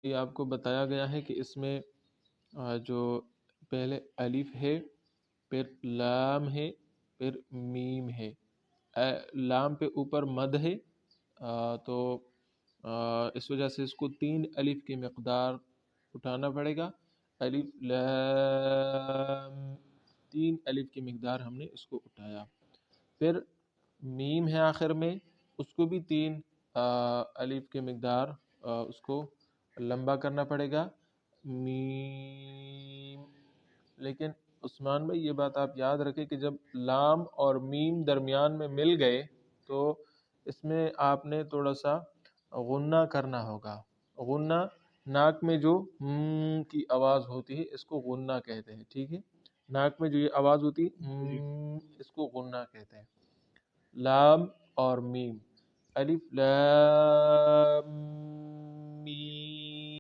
یہ آپ کو بتایا گیا ہے کہ اس میں جو پہلے الف ہے، پھر لام ہے، پھر میم ہے۔ لام پہ اوپر مد ہے، تو اس وجہ سے اس کو 3 الف کی مقدار اٹھانا پڑے گا۔ الف لام، 3 الف کی مقدار ہم نے اس کو اٹھایا۔ پھر میم ہے آخر میں، اس کو بھی 3 الف کی مقدار اس کو لمبا کرنا پڑے گا، میم۔ لیکن عثمان بھائی یہ بات آپ یاد رکھیں کہ جب لام اور میم درمیان میں مل گئے تو اس میں آپ نے تھوڑا سا غنہ کرنا ہوگا۔ غنہ ناک میں جو کی آواز ہوتی ہے اس کو غنہ کہتے ہیں، ٹھیک ہے؟ ناک میں جو یہ آواز ہوتی ہے اس کو غنہ کہتے ہیں۔ لام اور میم، الف لام میم۔